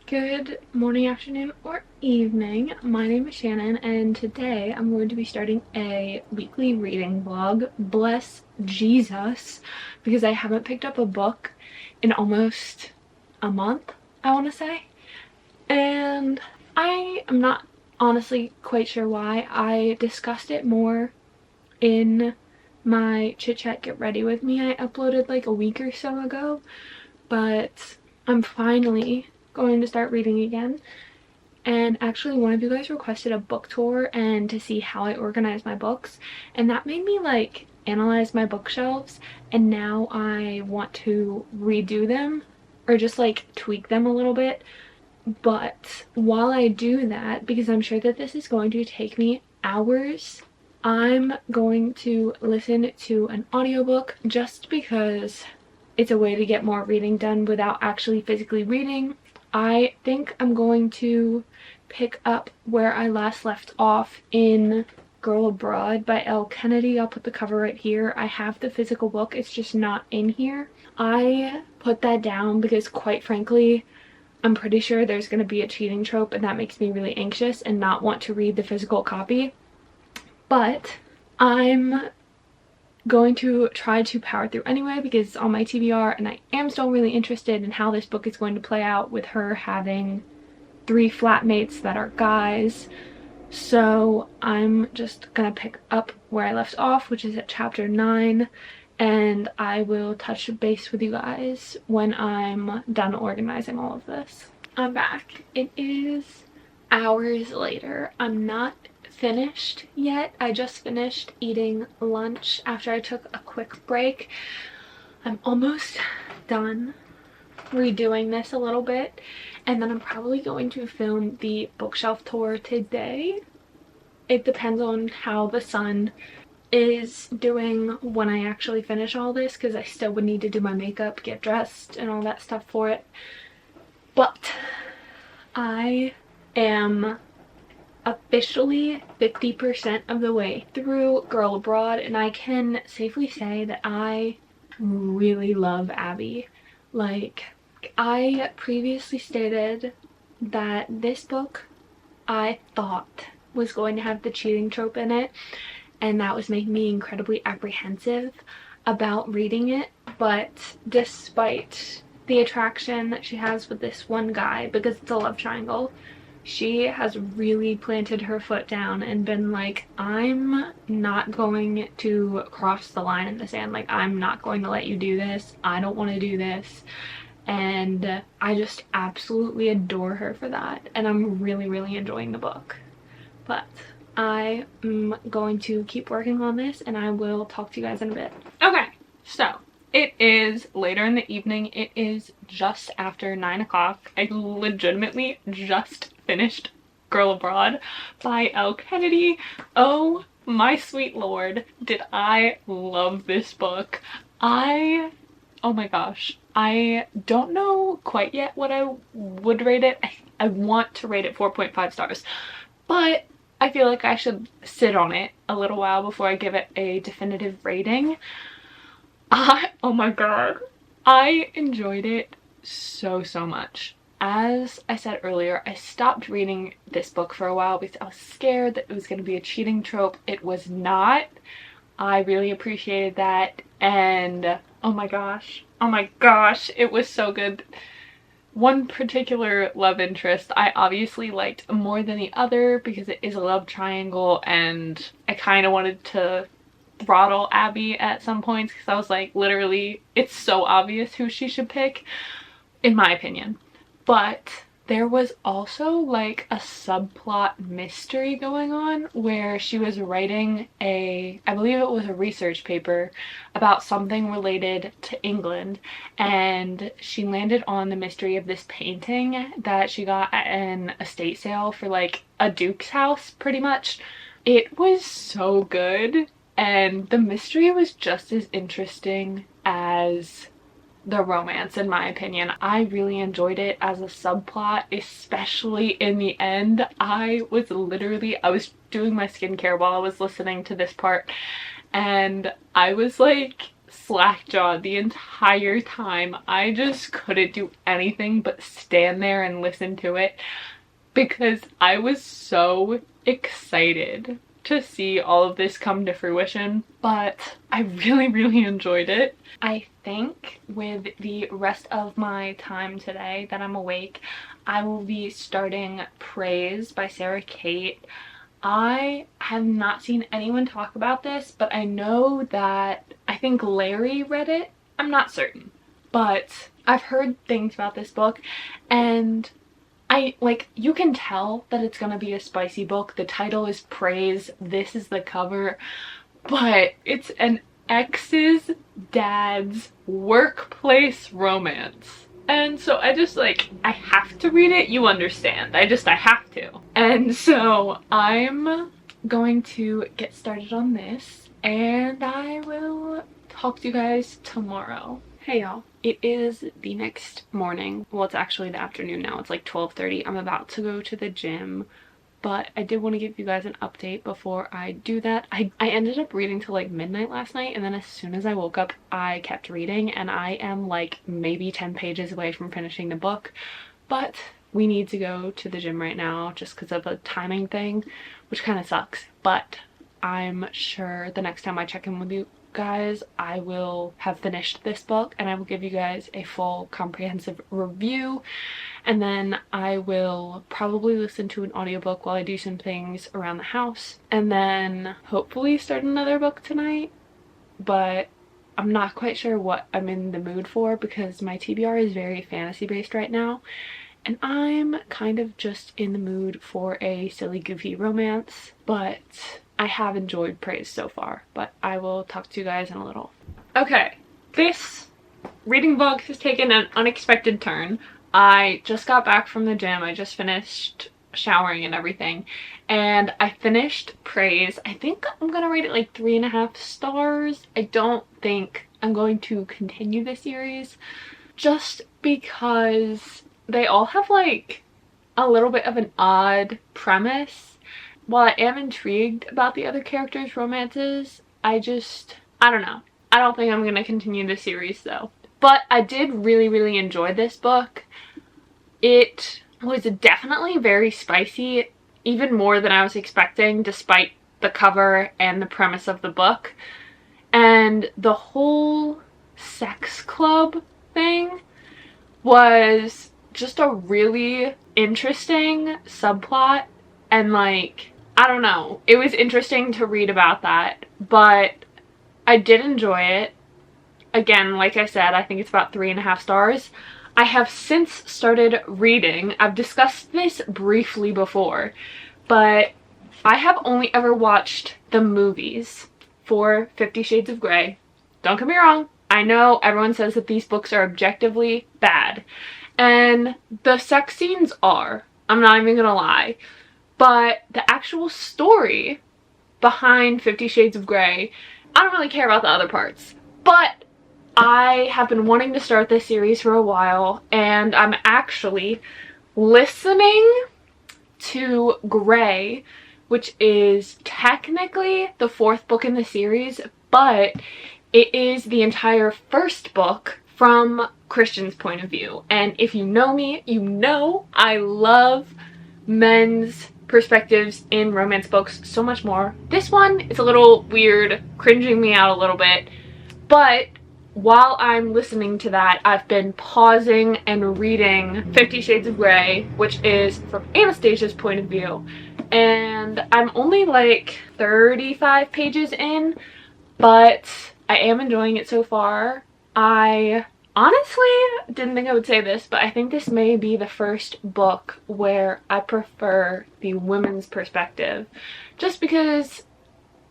Good morning, afternoon, or evening. My name is Shannon, and today I'm going to be starting a weekly reading vlog. Bless Jesus, because I haven't picked up a book in almost a month, I want to say. And I am not honestly quite sure why. I discussed it more in my chit chat get ready with me I uploaded like a week or so ago, but I'm finally going to start reading again. And actually one of you guys requested a book tour and to see how I organize my books, and that made me like analyze my bookshelves, and now I want to redo them or just like tweak them a little bit. But while I do that, because I'm sure that this is going to take me hours, I'm going to listen to an audiobook just because it's a way to get more reading done without actually physically reading. I think I'm going to pick up where I last left off in Girl Abroad by Elle Kennedy. I'll put the cover right here. I have the physical book, it's just not in here. I put that down because quite frankly, I'm pretty sure there's going to be a cheating trope, and that makes me really anxious and not want to read the physical copy. But I'm going to try to power through anyway because it's on my TBR, and I am still really interested in how this book is going to play out with her having 3 flatmates that are guys. So I'm just gonna pick up where I left off, which is at chapter 9, and I will touch base with you guys when I'm done organizing all of this. I'm back. It is hours later. I'm not finished yet. I just finished eating lunch after I took a quick break. I'm almost done redoing this a little bit, and then I'm probably going to film the bookshelf tour today. It depends on how the sun is doing when I actually finish all this, because I still would need to do my makeup, get dressed, and all that stuff for it. But I am officially 50% of the way through Girl Abroad, and I can safely say that I really love Abby. Like, I previously stated that this book I thought was going to have the cheating trope in it, and that was making me incredibly apprehensive about reading it. But despite the attraction that she has with this one guy, because it's a love triangle, she has really planted her foot down and been like, I'm not going to cross the line in the sand. Like, I'm not going to let you do this. I don't want to do this. And I just absolutely adore her for that, and I'm really enjoying the book. But I am going to keep working on this, and I will talk to you guys in a bit. Okay, so it is later in the evening. It is just after 9 o'clock. I legitimately just finished Girl Abroad by Elle Kennedy. Oh my sweet lord, did I love this book. Oh my gosh, I don't know quite yet what I would rate it. I want to rate it 4.5 stars, but I feel like I should sit on it a little while before I give it a definitive rating. Oh my god, I enjoyed it so much. As I said earlier, I stopped reading this book for a while because I was scared that it was going to be a cheating trope. It was not. I really appreciated that, and oh my gosh, it was so good. One particular love interest I obviously liked more than the other because it is a love triangle, and I kind of wanted to throttle Abby at some points because I was like, literally, it's so obvious who she should pick, in my opinion. But there was also like a subplot mystery going on where she was writing I believe it was a research paper about something related to England, and she landed on the mystery of this painting that she got at an estate sale for like a duke's house, pretty much. It was so good, and the mystery was just as interesting as the romance, in my opinion. I really enjoyed it as a subplot, especially in the end. I was doing my skincare while I was listening to this part, and I was like slack-jawed the entire time. I just couldn't do anything but stand there and listen to it because I was so excited to see all of this come to fruition, but I really enjoyed it. I think with the rest of my time today that I'm awake, I will be starting Praise by Sarah Kate. I have not seen anyone talk about this, but I know that I think Larry read it. I'm not certain, but I've heard things about this book, and you can tell that it's gonna be a spicy book. The title is Praise. This is the cover, but it's an ex's dad's workplace romance. And so I just I have to read it. You understand. I have to. And so I'm going to get started on this, and I will talk to you guys tomorrow. Hey y'all. It is the next morning. Well, it's actually the afternoon now. It's like 12:30. I'm about to go to the gym, but I did want to give you guys an update before I do that. I ended up reading till like midnight last night, and then as soon as I woke up, I kept reading, and I am like maybe 10 pages away from finishing the book. But we need to go to the gym right now just because of a timing thing, which kind of sucks. But I'm sure the next time I check in with you guys, I will have finished this book, and I will give you guys a full comprehensive review, and then I will probably listen to an audiobook while I do some things around the house, and then hopefully start another book tonight. But I'm not quite sure what I'm in the mood for because my TBR is very fantasy based right now, and I'm kind of just in the mood for a silly goofy romance. But I have enjoyed Praise so far, but I will talk to you guys in a little. Okay, this reading vlog has taken an unexpected turn. I just got back from the gym. I just finished showering and everything, and I finished Praise. I think I'm gonna rate it like 3.5 stars. I don't think I'm going to continue the series just because they all have like a little bit of an odd premise. While I am intrigued about the other characters' romances, I don't know. I don't think I'm going to continue the series though. But I did really enjoy this book. It was definitely very spicy, even more than I was expecting, despite the cover and the premise of the book. And the whole sex club thing was just a really interesting subplot, and I don't know, it was interesting to read about that, but I did enjoy it. Again, like I said, I think it's about 3.5 stars. I have since started reading, I've discussed this briefly before, but I have only ever watched the movies for 50 Shades of Grey. Don't get me wrong, I know everyone says that these books are objectively bad, and the sex scenes are, I'm not even gonna lie. But the actual story behind 50 Shades of Grey, I don't really care about the other parts. But I have been wanting to start this series for a while, and I'm actually listening to Grey, which is technically the 4th book in the series, but it is the entire first book from Christian's point of view. And if you know me, you know I love men's perspectives in romance books so much more. This one is a little weird, cringing me out a little bit, but while I'm listening to that, I've been pausing and reading 50 Shades of Grey, which is from Anastasia's point of view, and I'm only like 35 pages in, but I am enjoying it so far. I honestly didn't think I would say this, but I think this may be the first book where I prefer the women's perspective, just because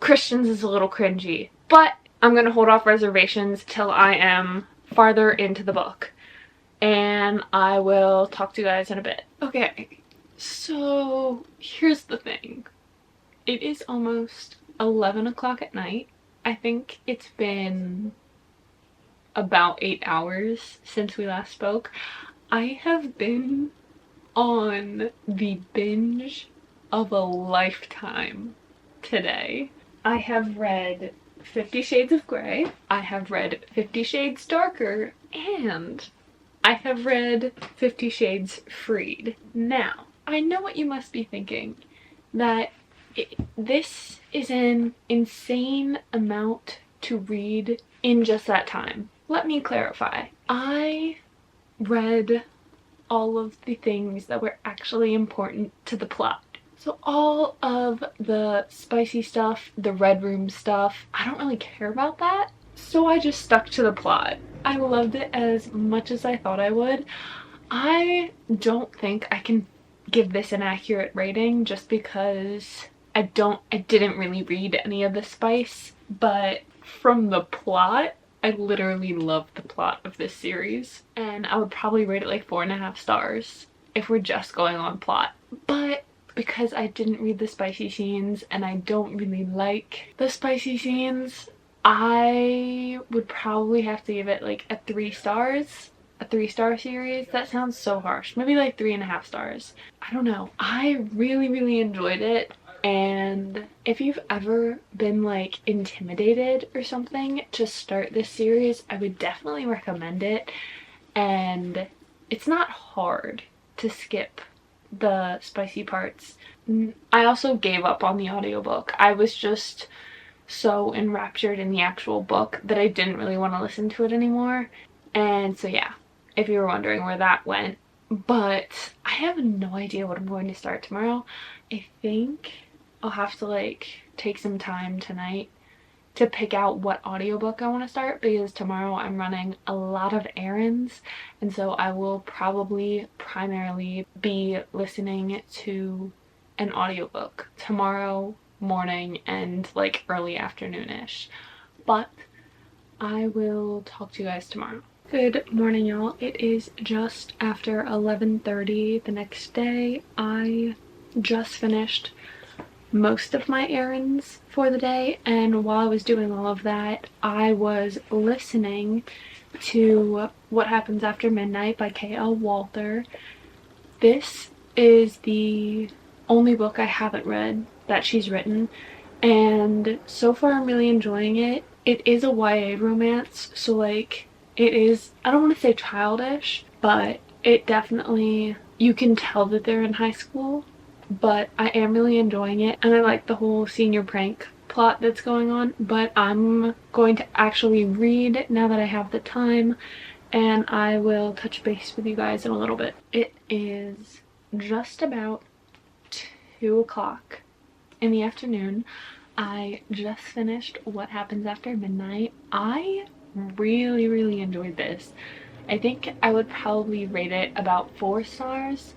Christian's is a little cringy. But I'm gonna hold off reservations till I am farther into the book, and I will talk to you guys in a bit. Okay, so here's the thing. It is almost 11 o'clock at night. I think it's been about 8 hours since we last spoke. I have been on the binge of a lifetime today. I have read 50 Shades of Grey, I have read 50 Shades Darker, and I have read 50 Shades Freed. Now, I know what you must be thinking, that this is an insane amount to read in just that time. Let me clarify. I read all of the things that were actually important to the plot. So all of the spicy stuff, the Red Room stuff, I don't really care about that. So I just stuck to the plot. I loved it as much as I thought I would. I don't think I can give this an accurate rating just because I didn't really read any of the spice, but from the plot, I literally love the plot of this series, and I would probably rate it like 4.5 stars if we're just going on plot. But because I didn't read the spicy scenes and I don't really like the spicy scenes, I would probably have to give it like a 3 stars. A 3-star series? That sounds so harsh. Maybe like 3.5 stars. I don't know. I really enjoyed it. And if you've ever been like intimidated or something to start this series, I would definitely recommend it. And it's not hard to skip the spicy parts. I also gave up on the audiobook. I was just so enraptured in the actual book that I didn't really want to listen to it anymore. And so yeah, if you were wondering where that went. But I have no idea what I'm going to start tomorrow. I think I'll have to like take some time tonight to pick out what audiobook I want to start, because tomorrow I'm running a lot of errands, and so I will probably primarily be listening to an audiobook tomorrow morning and like early afternoon-ish. But I will talk to you guys tomorrow. Good morning, y'all. It is just after 11:30 the next day. I just finished most of my errands for the day, and while I was doing all of that, I was listening to What Happens After Midnight by K.L. Walter. This is the only book I haven't read that she's written, and so far I'm really enjoying it. It is a YA romance, so like it is, I don't want to say childish, but it definitely, you can tell that they're in high school. But I am really enjoying it, and I like the whole senior prank plot that's going on. But I'm going to actually read now that I have the time, and I will touch base with you guys in a little bit. It is just about 2 o'clock in the afternoon. I just finished What Happens After Midnight. I really enjoyed this. I think I would probably rate it about 4 stars.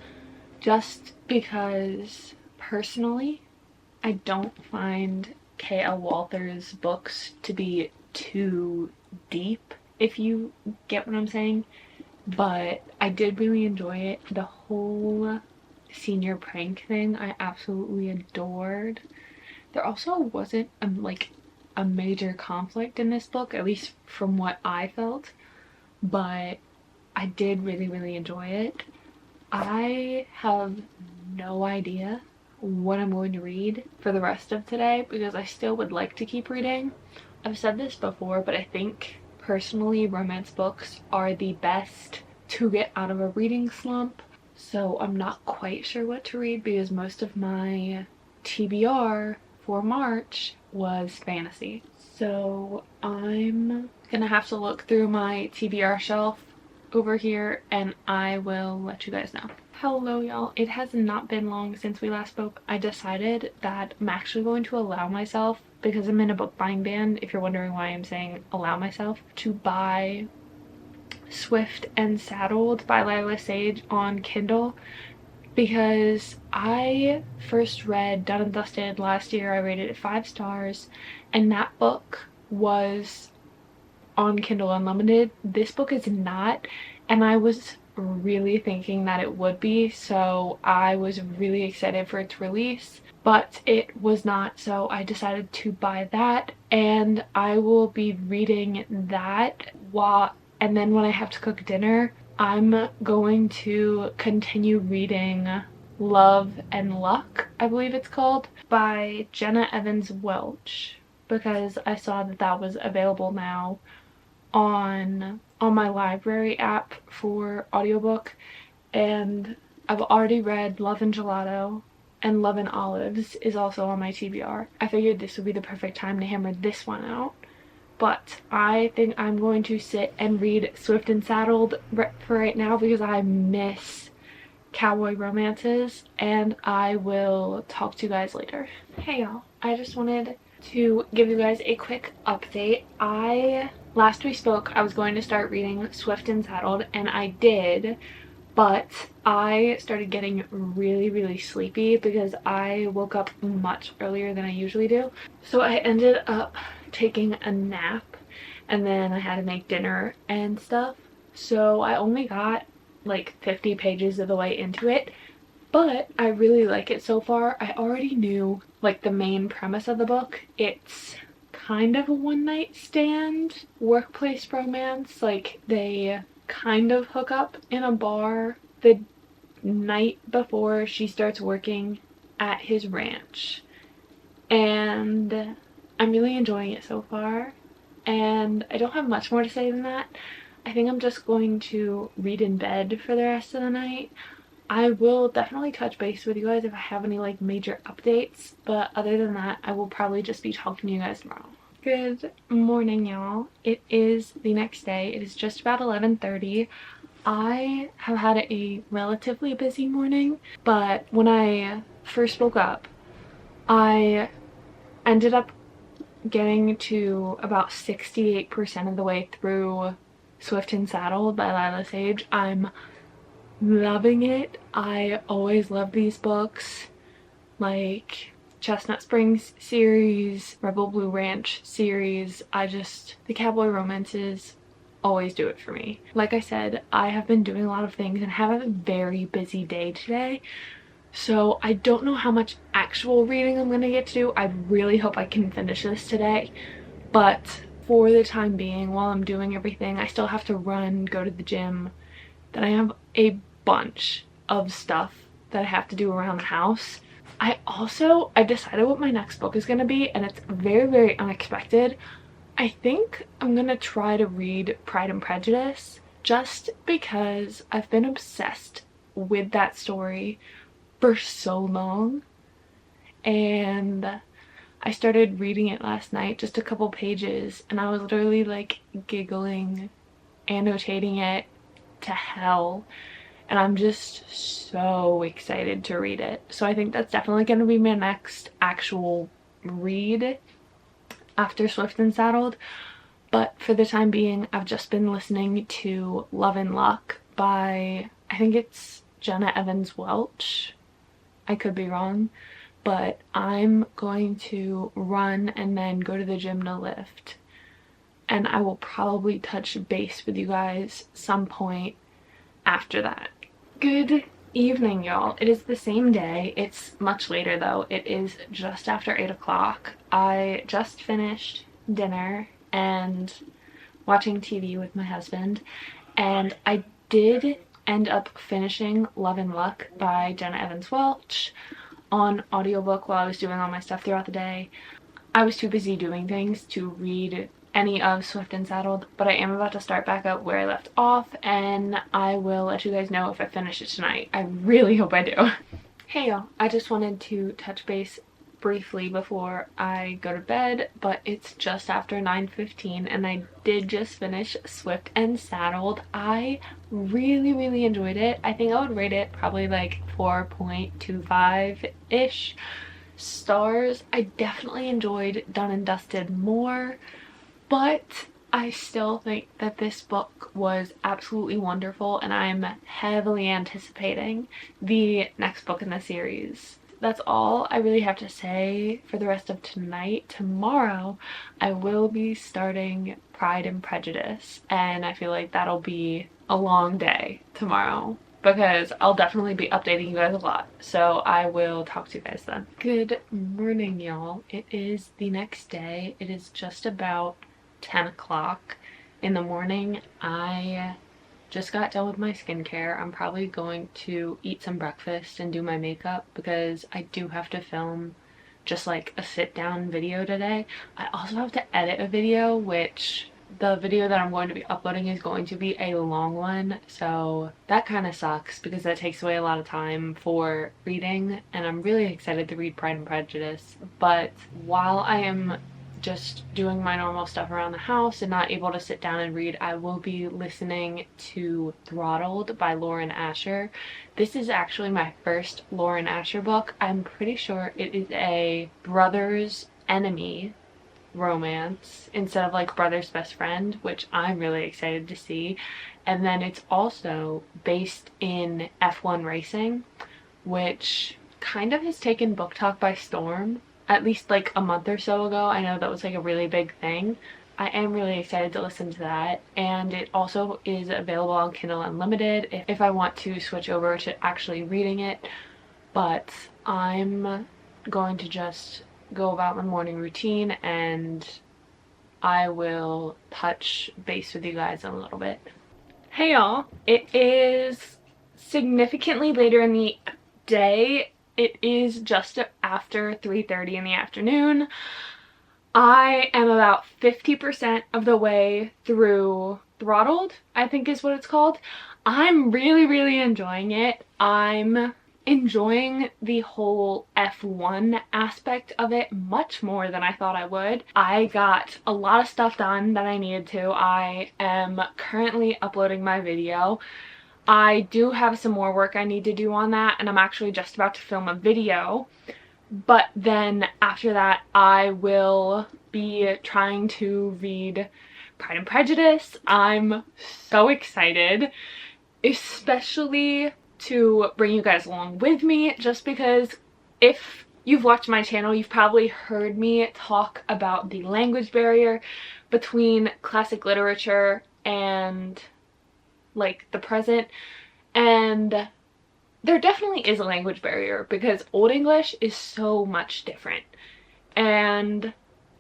Just because, personally, I don't find K.L. Walter's books to be too deep, if you get what I'm saying. But I did really enjoy it. The whole senior prank thing I absolutely adored. There also wasn't a major conflict in this book, at least from what I felt. But I did really enjoy it. I have no idea what I'm going to read for the rest of today, because I still would like to keep reading. I've said this before, but I think personally romance books are the best to get out of a reading slump. So I'm not quite sure what to read, because most of my TBR for March was fantasy. So I'm gonna have to look through my TBR shelf over here, and I will let you guys know. Hello y'all, it has not been long since we last spoke. I decided that I'm actually going to allow myself, because I'm in a book buying ban, if you're wondering why I'm saying allow myself, to buy Swift and Saddled by Lila Sage on Kindle, because I first read Done and Dusted last year. I rated it 5 stars, and that book was on Kindle Unlimited. This book is not, and I was really thinking that it would be, so I was really excited for its release, but it was not, so I decided to buy that, and I will be reading that and then when I have to cook dinner, I'm going to continue reading Love and Luck, I believe it's called, by Jenna Evans Welch. because I saw that that was available now on my library app for audiobook, and I've already read Love and Gelato, and Love and Olives is also on my TBR. I figured this would be the perfect time to hammer this one out, but I think I'm going to sit and read Swift and Saddled for right now because I miss cowboy romances, and I will talk to you guys later. Hey y'all, I just wanted to give you guys a quick update. Last we spoke, I was going to start reading Swift and Saddled, and I did, but I started getting really sleepy because I woke up much earlier than I usually do. So I ended up taking a nap, and then I had to make dinner and stuff. So I only got like 50 pages of the way into it, but I really like it so far. I already knew like the main premise of the book. It's kind of a one-night stand workplace romance. Like they kind of hook up in a bar the night before she starts working at his ranch, and I'm really enjoying it so far, and I don't have much more to say than that. I think I'm just going to read in bed for the rest of the night. I will definitely touch base with you guys if I have any like major updates, but other than that, I will probably just be talking to you guys tomorrow. Good morning, y'all. It is the next day. It is just about 11:30. I have had a relatively busy morning, but when I first woke up, I ended up getting to about 68% of the way through Swift and Saddled by Lila Sage. I'm loving it. I always love these books, like Chestnut Springs series, Rebel Blue Ranch series. The cowboy romances always do it for me. Like I said, I have been doing a lot of things and have a very busy day today, so I don't know how much actual reading I'm gonna get to do. I really hope I can finish this today, but for the time being, while I'm doing everything, I still have to run, go to the gym, then I have a bunch of stuff that I have to do around the house. I decided what my next book is gonna be, and it's very unexpected. I think I'm gonna try to read Pride and Prejudice just because I've been obsessed with that story for so long, and I started reading it last night, just a couple pages, and I was literally like giggling, annotating it to hell, and I'm just so excited to read it. So I think that's definitely going to be my next actual read after Swift and Saddled. But for the time being, I've just been listening to Love and Luck by, I think it's Jenna Evans Welch. I could be wrong, but I'm going to run and then go to the gym to lift, and I will probably touch base with you guys some point after that. Good evening, y'all. It is the same day. It's much later though. It is just after 8 o'clock. I just finished dinner and watching TV with my husband, and I did end up finishing Love and Luck by Jenna Evans Welch on audiobook while I was doing all my stuff throughout the day. I was too busy doing things to read any of Swift and Saddled, but I am about to start back up where I left off, and I will let you guys know if I finish it tonight. I really hope I do. Hey y'all, I just wanted to touch base briefly before I go to bed, but it's just after 9:15 and I did just finish Swift and Saddled. I really enjoyed it. I think I would rate it probably like 4.25-ish stars. I definitely enjoyed Done and Dusted more, but I still think that this book was absolutely wonderful, and I'm heavily anticipating the next book in the series. That's all I really have to say for the rest of tonight. Tomorrow I will be starting Pride and Prejudice, and I feel like that'll be a long day tomorrow because I'll definitely be updating you guys a lot. So I will talk to you guys then. Good morning, y'all. It is the next day. It is just about 10 o'clock in the morning. I just got done with my skincare. I'm probably going to eat some breakfast and do my makeup because I do have to film just like a sit down video today. I also have to edit a video, which the video that I'm going to be uploading is going to be a long one, so that kind of sucks because that takes away a lot of time for reading, and I'm really excited to read Pride and Prejudice. But while I am just doing my normal stuff around the house and not able to sit down and read, I will be listening to Throttled by Lauren Asher. This is actually my first Lauren Asher book. I'm pretty sure it is a brother's enemy romance instead of like brother's best friend, which I'm really excited to see. And then it's also based in F1 racing, which kind of has taken book talk by storm, at least like a month or so ago. I know that was like a really big thing. I am really excited to listen to that, and it also is available on Kindle Unlimited if I want to switch over to actually reading it. But I'm going to just go about my morning routine, and I will touch base with you guys in a little bit. Hey y'all, it is significantly later in the day. It is just after 3:30 in the afternoon. I am about 50% of the way through Throttled, I think is what it's called. I'm really enjoying it. I'm enjoying the whole F1 aspect of it much more than I thought I would. I got a lot of stuff done that I needed to. I am currently uploading my video. I do have some more work I need to do on that, and I'm actually just about to film a video. But then after that, I will be trying to read Pride and Prejudice. I'm so excited, especially to bring you guys along with me, just because if you've watched my channel, you've probably heard me talk about the language barrier between classic literature and like the present, and there definitely is a language barrier because Old English is so much different, and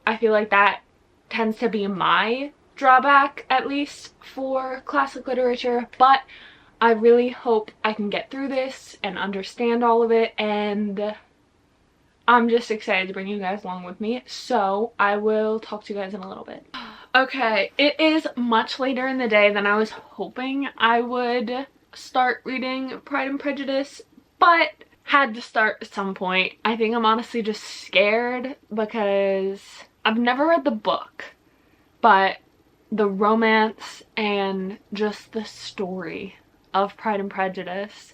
I feel like that tends to be my drawback, at least for classic literature. But I really hope I can get through this and understand all of it, and I'm just excited to bring you guys along with me. So I will talk to you guys in a little bit. Okay, it is much later in the day than I was hoping I would start reading Pride and Prejudice, but had to start at some point. I think I'm honestly just scared because I've never read the book, but the romance and just the story of Pride and Prejudice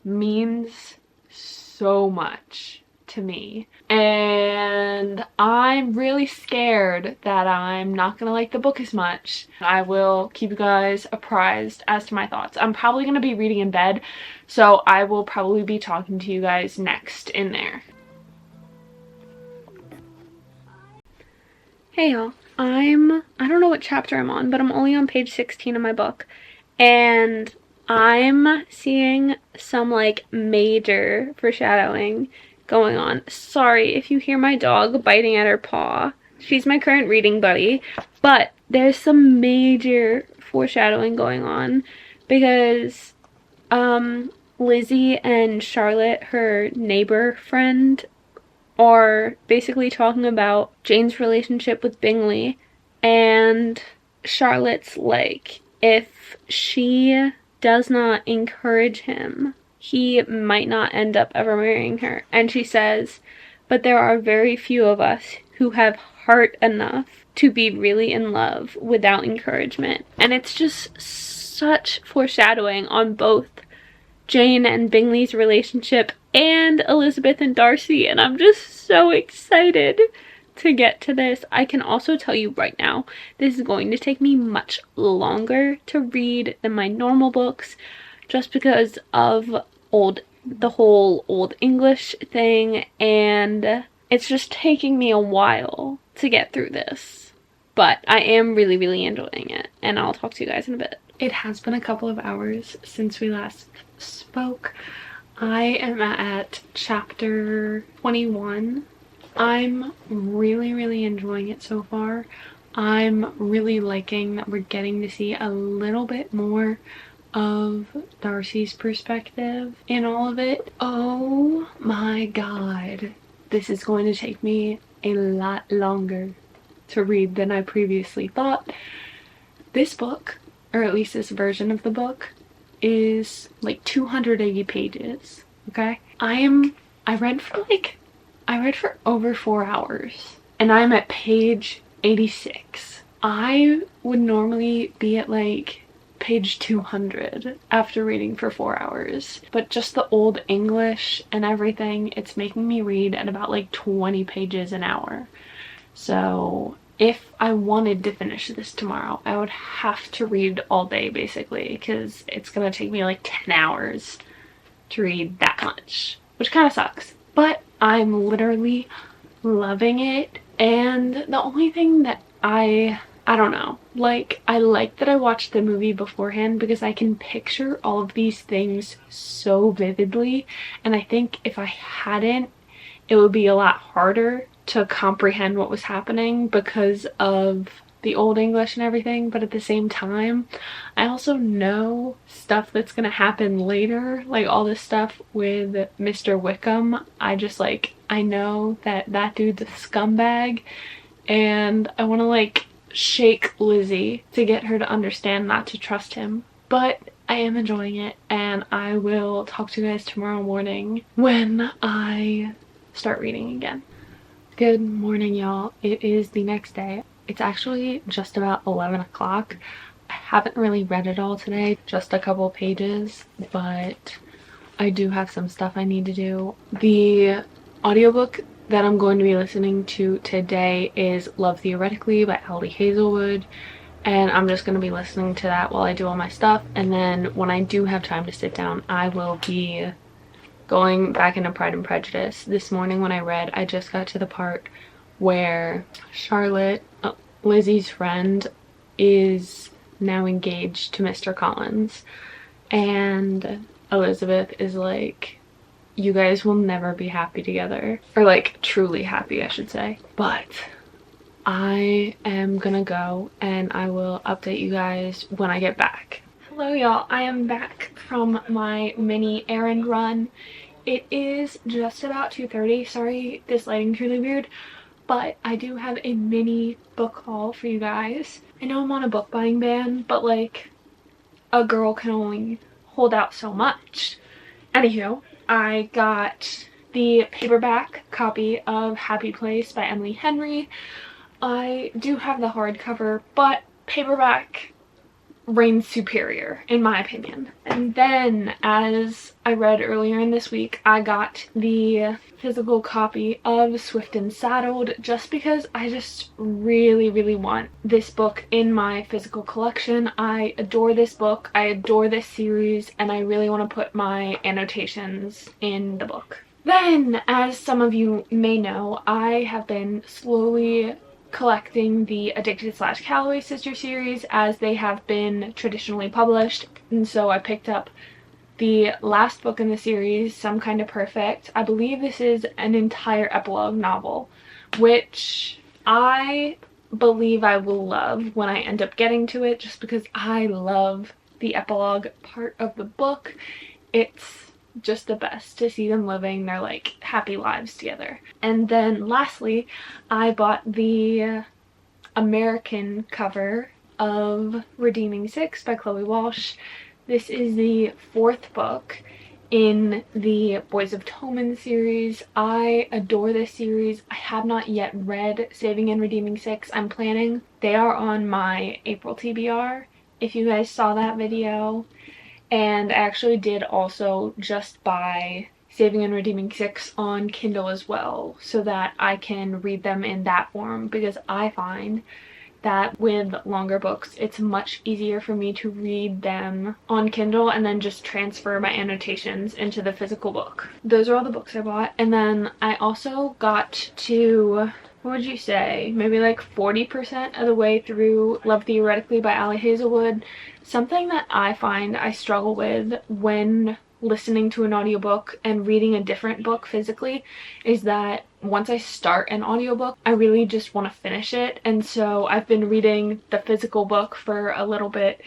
means so much to me, and I'm really scared that I'm not gonna like the book as much. I will keep you guys apprised as to my thoughts. I'm probably gonna be reading in bed, so I will probably be talking to you guys next in there. Hey y'all, I don't know what chapter I'm on, but I'm only on page 16 of my book, and I'm seeing some like major foreshadowing going on. Sorry if you hear my dog biting at her paw. She's my current reading buddy, but there's some major foreshadowing going on because Lizzie and Charlotte, her neighbor friend, are basically talking about Jane's relationship with Bingley, and Charlotte's like, if she does not encourage him, he might not end up ever marrying her. And she says, but there are very few of us who have heart enough to be really in love without encouragement. And it's just such foreshadowing on both Jane and Bingley's relationship and Elizabeth and Darcy, and I'm just so excited to get to this. I can also tell you right now, this is going to take me much longer to read than my normal books, just because of the whole Old English thing, and it's just taking me a while to get through this. But I am really enjoying it, and I'll talk to you guys in a bit. It has been a couple of hours since we last spoke. I am at chapter 21. I'm really enjoying it so far. I'm really liking that we're getting to see a little bit more of Darcy's perspective in all of it. Oh my god. this is going to take me a lot longer to read than I previously thought. This book, or at least this version of the book, is like 280 pages, okay? I read for over 4 hours, and I'm at page 86. I would normally be at like page 200 after reading for 4 hours, but just the old English and everything, it's making me read at about like 20 pages an hour. So if I wanted to finish this tomorrow, I would have to read all day basically, because it's gonna take me like 10 hours to read that much, which kind of sucks. But I'm literally loving it, and the only thing that I don't know, like, I like that I watched the movie beforehand because I can picture all of these things so vividly, and I think if I hadn't, it would be a lot harder to comprehend what was happening because of the old English and everything. But at the same time, I also know stuff that's gonna happen later, like all this stuff with Mr. Wickham. I know that dude's a scumbag, and I want to like shake Lizzie to get her to understand not to trust him. But I am enjoying it, and I will talk to you guys tomorrow morning when I start reading again. Good morning, y'all. It is the next day. It's actually just about 11 o'clock. I haven't really read it all today, just a couple pages, but I do have some stuff I need to do. The audiobook that I'm going to be listening to today is Love Theoretically by Ali Hazelwood, and I'm just going to be listening to that while I do all my stuff, and then when I do have time to sit down, I will be going back into Pride and Prejudice. This morning when I read, I just got to the part where Charlotte, Lizzie's friend, is now engaged to Mr. Collins, and Elizabeth is like, you guys will never be happy together, or like truly happy, I should say. But I am gonna go, and I will update you guys when I get back. Hello y'all, I am back from my mini errand run. It is just about 2:30. Sorry, this lighting's really weird, but I do have a mini book haul for you guys. I know I'm on a book buying ban, but like, a girl can only hold out so much. Anywho, I got the paperback copy of Happy Place by Emily Henry. I do have the hardcover, but paperback reigns superior in my opinion. And then, as I read earlier in this week, I got the physical copy of Swift and Saddled just because I just really want this book in my physical collection. I adore this book, I adore this series, and I really want to put my annotations in the book. Then, as some of you may know, I have been slowly collecting the Addicted / Calloway Sister series as they have been traditionally published, and so I picked up the last book in the series, Some Kind of Perfect. I believe this is an entire epilogue novel, which I believe I will love when I end up getting to it, just because I love the epilogue part of the book. It's just the best to see them living their like happy lives together. And then lastly, I bought the American cover of Redeeming Six by Chloe Walsh. This is the 4th book in the Boys of Tommen series. I adore this series. I have not yet read Saving and Redeeming Six. I'm planning. They are on my April TBR, if you guys saw that video. And I actually did also just buy Saving and Redeeming Six on Kindle as well, so that I can read them in that form, because I find that with longer books, it's much easier for me to read them on Kindle and then just transfer my annotations into the physical book. Those are all the books I bought. And then I also got to, what would you say, maybe like 40% of the way through Love Theoretically by Ali Hazelwood. Something that I find I struggle with when listening to an audiobook and reading a different book physically is that once I start an audiobook, I really just want to finish it. And so I've been reading the physical book for a little bit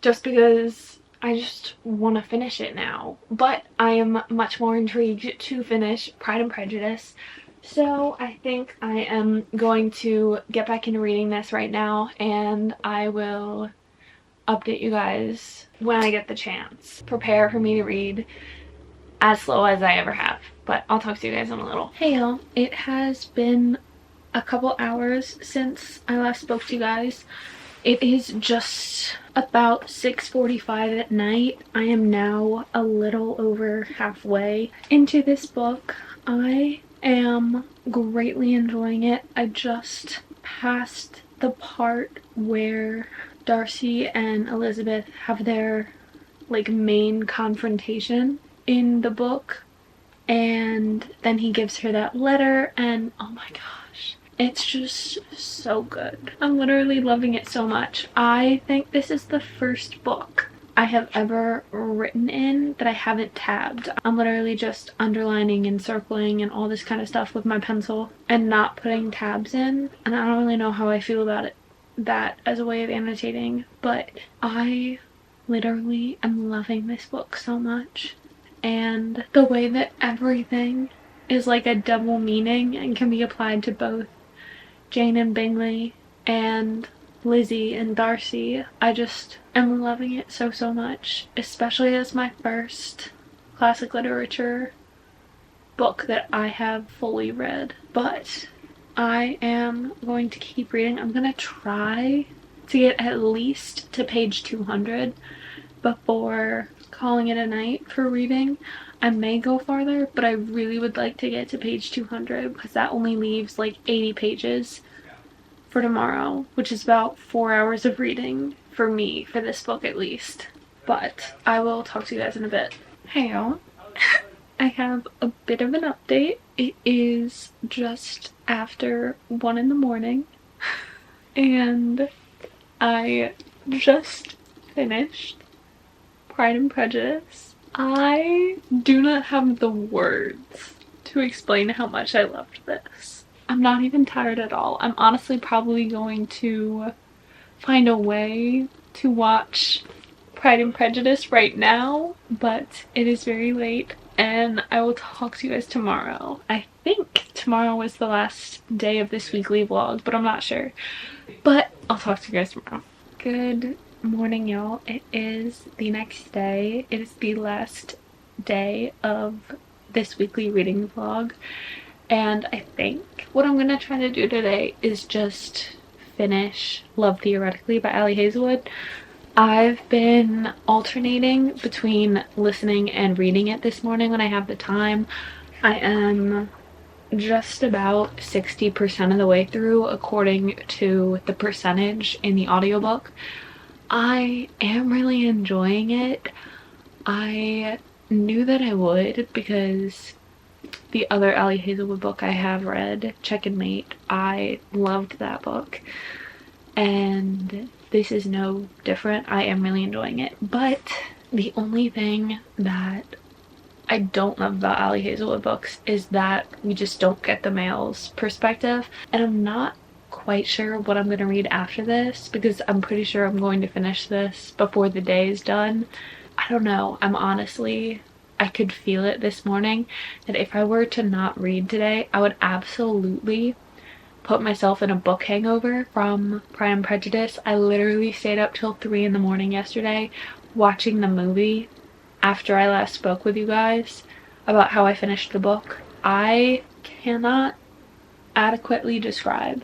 just because I just want to finish it now. But I am much more intrigued to finish Pride and Prejudice. So I think I am going to get back into reading this right now, and I will update you guys when I get the chance. Prepare for me to read as slow as I ever have. But I'll talk to you guys in a little. Hey y'all, it has been a couple hours since I last spoke to you guys. It is just about 6:45 at night. I am now a little over halfway into this book. I am greatly enjoying it. I just passed the part where Darcy and Elizabeth have their main confrontation in the book, and then he gives her that letter, and oh my gosh, it's just so good. I'm literally loving it so much. I think this is the first book I have ever written in that I haven't tabbed. I'm literally just underlining and circling and all this kind of stuff with my pencil and not putting tabs in, and I don't really know how I feel about it, that as a way of annotating, but I literally am loving this book so much. And the way that everything is like a double meaning and can be applied to both Jane and Bingley and Lizzie and Darcy. I just am loving it so much, especially as my first classic literature book that I have fully read. But I am going to keep reading. I'm gonna try to get at least to page 200 before calling it a night for reading. I may go farther, but I really would like to get to page 200 because that only leaves like 80 pages for tomorrow, which is about 4 hours of reading for me, for this book at least. But I will talk to you guys in a bit. Hey y'all. I have a bit of an update. It is just after 1 in the morning and I just finished Pride and Prejudice. I do not have the words to explain how much I loved this. I'm not even tired at all. I'm honestly probably going to find a way to watch Pride and Prejudice right now, but it is very late and I will talk to you guys tomorrow. I think tomorrow was the last day of this weekly vlog, but I'm not sure. But I'll talk to you guys tomorrow. Good morning, y'all. It is the next day. It is the last day of this weekly reading vlog, and I think what I'm gonna try to do today is just finish Love Theoretically by Ali Hazelwood. I've been alternating between listening and reading it this morning when I have the time. I am just about 60% of the way through according to the percentage in the audiobook. I am really enjoying it. I knew that I would because the other Ali Hazelwood book I have read, Check and Mate, I loved that book. And this is no different. I am really enjoying it. But the only thing that I don't love about Ali Hazelwood books is that we just don't get the male's perspective. And I'm not quite sure what I'm going to read after this because I'm pretty sure I'm going to finish this before the day is done. I don't know. I could feel it this morning that if I were to not read today, I would absolutely put myself in a book hangover from Pride and Prejudice. I literally stayed up till 3 in the morning yesterday watching the movie after I last spoke with you guys about how I finished the book. I cannot adequately describe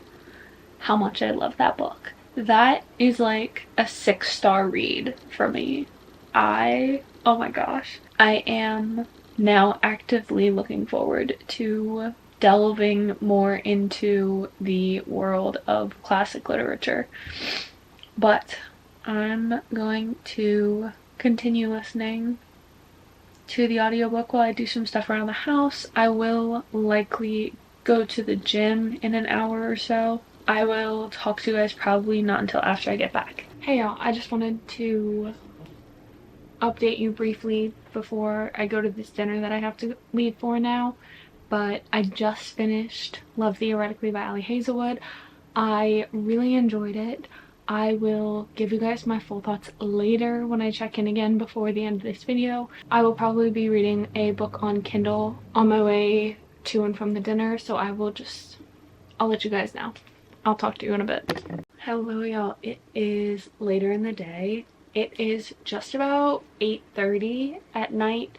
how much I love that book. That is like a 6-star read for me. Oh my gosh. I am now actively looking forward to delving more into the world of classic literature. But I'm going to continue listening to the audiobook while I do some stuff around the house. I will likely go to the gym in an hour or so. I will talk to you guys probably not until after I get back. Hey y'all, I just wanted to update you briefly before I go to this dinner that I have to leave for now. But I just finished Love Theoretically by Ali Hazelwood. I really enjoyed it. I will give you guys my full thoughts later when I check in again before the end of this video. I will probably be reading a book on Kindle on my way to and from the dinner, so I'll let you guys know. I'll talk to you in a bit. Hello y'all, it is later in the day. It is just about 8:30 at night.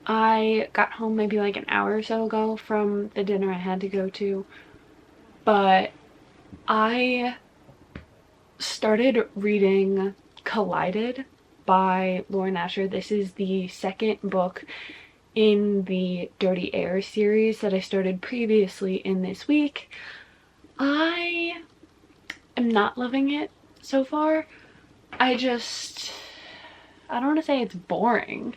I got home maybe like an hour or so ago from the dinner I had to go to, but I started reading Collided by Lauren Asher. This is the second book in the Dirty Air series that I started previously in this week. I am not loving it so far. I don't want to say it's boring,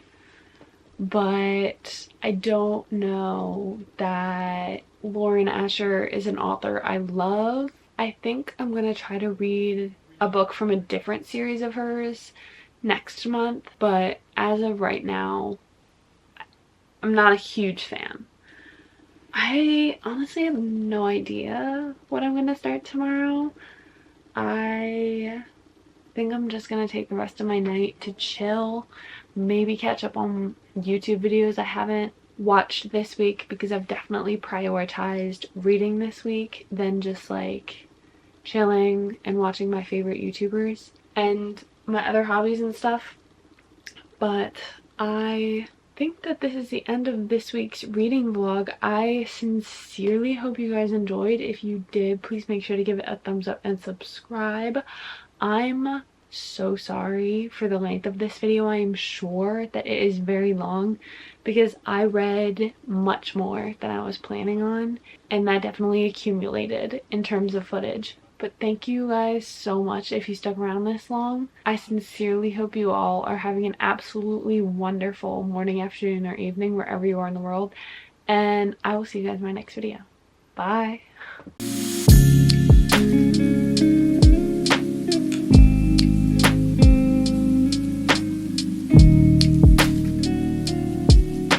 but I don't know that Lauren Asher is an author I love. I think I'm gonna try to read a book from a different series of hers next month, but as of right now, I'm not a huge fan. I honestly have no idea what I'm gonna start tomorrow. I think I'm just gonna take the rest of my night to chill, maybe catch up on YouTube videos I haven't watched this week, because I've definitely prioritized reading this week than just like chilling and watching my favorite YouTubers and my other hobbies and stuff. But I think that this is the end of this week's reading vlog. I sincerely hope you guys enjoyed. If you did, please make sure to give it a thumbs up and subscribe. I'm so sorry for the length of this video. I am sure that it is very long because I read much more than I was planning on, and that definitely accumulated in terms of footage. But thank you guys so much if you stuck around this long. I sincerely hope you all are having an absolutely wonderful morning, afternoon, or evening wherever you are in the world. And I will see you guys in my next video. Bye!